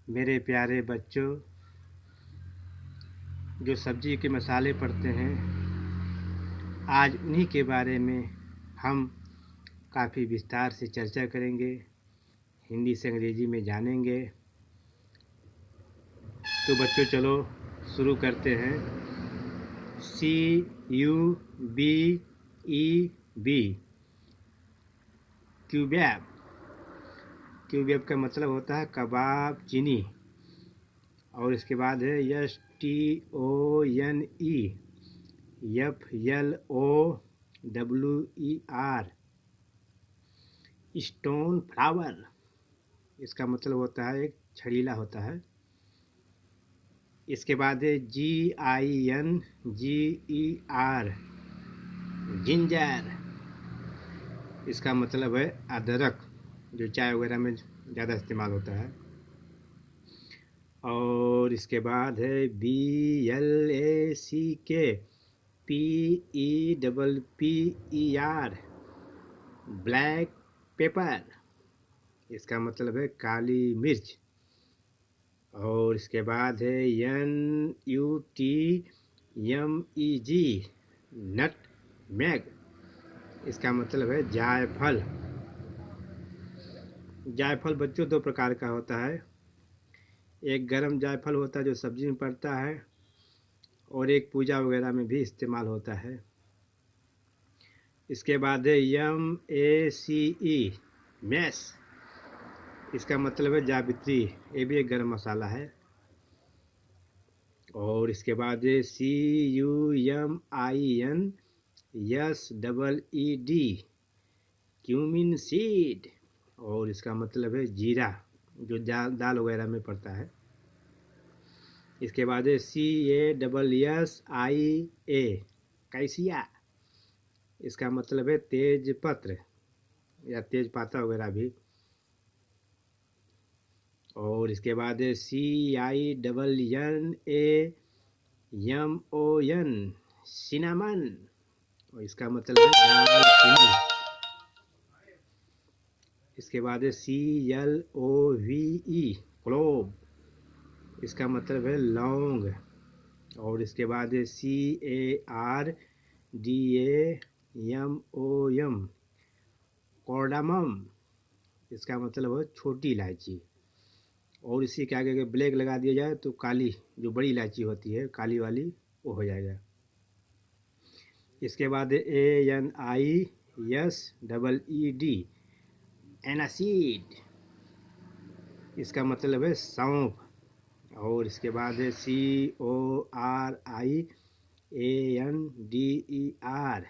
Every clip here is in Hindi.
मेरे प्यारे बच्चों, जो सब्जी के मसाले पड़ते हैं, आज उन्हीं के बारे में हम काफ़ी विस्तार से चर्चा करेंगे, हिंदी से अंग्रेजी में जानेंगे। तो बच्चों चलो शुरू करते हैं। CUBEB क्यूबैब। क्यूबैब का मतलब होता है कबाब चीनी। और इसके बाद है STONE स्टोन फ्लावर। इसका मतलब होता है एक छड़ीला होता है। इसके बाद है GINGER जिंजर। इसका मतलब है अदरक, जो चाय वगैरह में ज़्यादा इस्तेमाल होता है। और इसके बाद है BLACK ब्लैक पेपर। इसका मतलब है काली मिर्च। और इसके बाद है NUTMEG नटमेग। इसका मतलब है जायफल। जायफल बच्चों दो प्रकार का होता है। एक गरम जायफल होता है जो सब्जी में पड़ता है, और एक पूजा वगैरह में भी इस्तेमाल होता है। इसके बाद है MACE मैस। इसका मतलब है जावित्री। ये भी एक गरम मसाला है। और इसके बाद है CUMINSEED क्यूमिन सीड। और इसका मतलब है जीरा, जो दाल वगैरह में पड़ता है। इसके बाद है CASSIA कैसिया। इसका मतलब है तेज पत्र या तेज पाता वगैरह भी। और इसके बाद है CINNAMON सिनामन। और इसका मतलब है दालचीनी। इसके बाद है CLOVE क्लोव। इसका मतलब है लौंग। और इसके बाद है CARDAMOM कार्डामम। इसका मतलब है छोटी इलायची। और इसी के आगे अगर ब्लैक लगा दिया जाए तो काली, जो बड़ी इलायची होती है काली वाली, वो हो जाएगा। इसके बाद ANISEED एनासीड। इसका मतलब है सौंफ। और इसके बाद है CORIANDER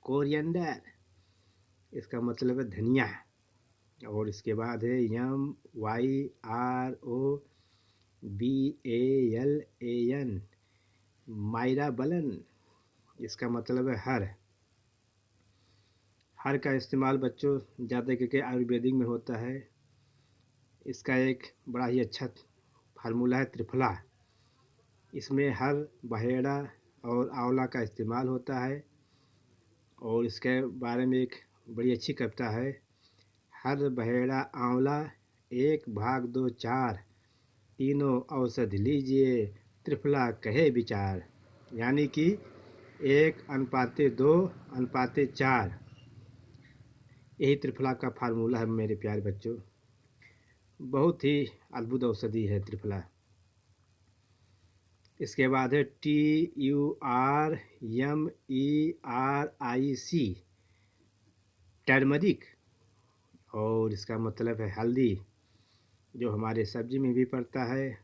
कोरिएंडर। इसका मतलब है धनिया। और इसके बाद है MYROBALAN मायराबलन। इसका मतलब है हर। हर का इस्तेमाल बच्चों ज़्यादा करके आयुर्वेदिक में होता है। इसका एक बड़ा ही अच्छा फार्मूला है त्रिफला। इसमें हर, बहेड़ा और आंवला का इस्तेमाल होता है। और इसके बारे में एक बड़ी अच्छी कविता है। हर, बहेड़ा, आंवला 1/2 4 तीनों औषध लीजिए त्रिफला कहे विचार। यानी कि 1:2:4 यही त्रिफला का फार्मूला है मेरे प्यारे बच्चों। बहुत ही अद्भुत औषधि है त्रिफला। इसके बाद है TURMERIC टर्मरिक। और इसका मतलब है हल्दी, जो हमारे सब्जी में भी पड़ता है।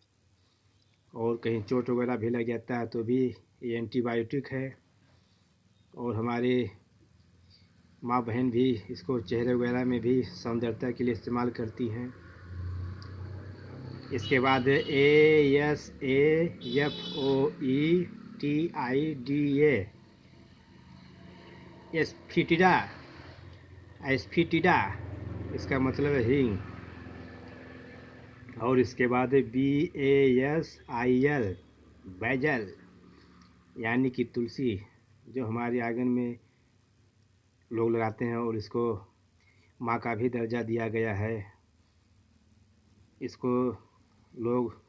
और कहीं चोट वगैरह भी लग जाता है तो भी ये एंटीबायोटिक है। और हमारे माँ बहन भी इसको चेहरे वगैरह में भी सौंदर्यता के लिए इस्तेमाल करती हैं। इसके बाद ASAFOETIDA एस्फिटिडा। एस्फिटिडा इसका मतलब है हींग। और इसके बाद BASIL बैजल, यानी कि तुलसी, जो हमारे आंगन में लोग लगाते हैं। और इसको माँ का भी दर्जा दिया गया है। इसको लोग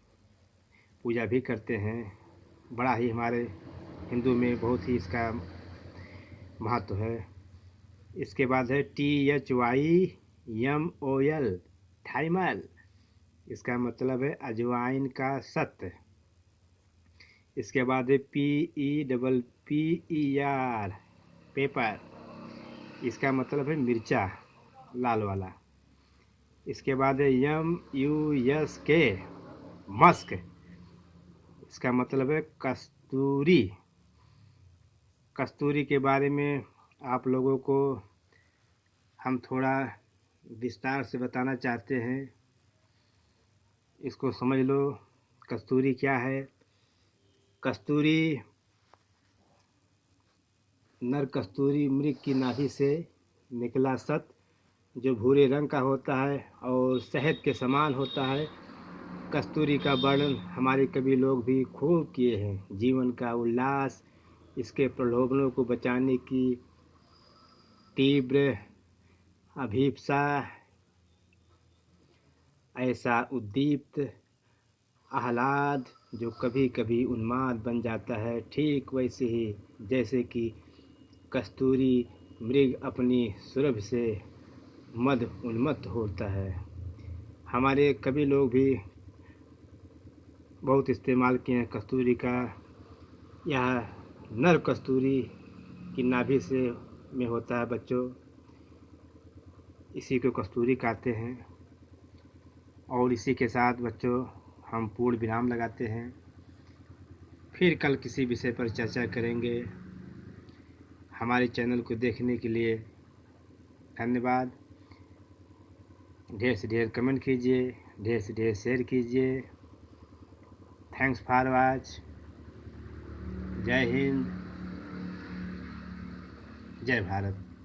पूजा भी करते हैं। बड़ा ही हमारे हिंदू में बहुत ही इसका महत्व है। इसके बाद है THYMOL, थाइमल। इसका मतलब है अजवाइन का सत्व। इसके बाद है PEPPER, पेपर। इसका मतलब है मिर्चा, लाल वाला। इसके बाद है MUSK, मस्क। इसका मतलब है कस्तूरी। कस्तूरी के बारे में आप लोगों को हम थोड़ा विस्तार से बताना चाहते हैं। इसको समझ लो, कस्तूरी क्या है। कस्तूरी नर कस्तूरी मृग की नाभि से निकला सत्व जो भूरे रंग का होता है और शहद के समान होता है। कस्तूरी का वर्णन हमारे कवि लोग भी खूब किए हैं। जीवन का उल्लास, इसके प्रलोभनों को बचाने की तीव्र अभिप्सा, ऐसा उद्दीप्त आह्लाद जो कभी कभी उन्माद बन जाता है, ठीक वैसे ही जैसे कि कस्तूरी मृग अपनी सुरभि से मद उन्मत्त होता है। हमारे कवि लोग भी बहुत इस्तेमाल किए हैं कस्तूरी का। यह नर कस्तूरी की नाभि से में होता है बच्चों, इसी को कस्तूरी कहते हैं। और इसी के साथ बच्चों हम पूर्ण विराम लगाते हैं। फिर कल किसी विषय पर चर्चा करेंगे। हमारे चैनल को देखने के लिए धन्यवाद। ढेर से ढेर कमेंट कीजिए, ढेर से ढेर शेयर कीजिए। Thanks for watch. जय हिंद, जय भारत।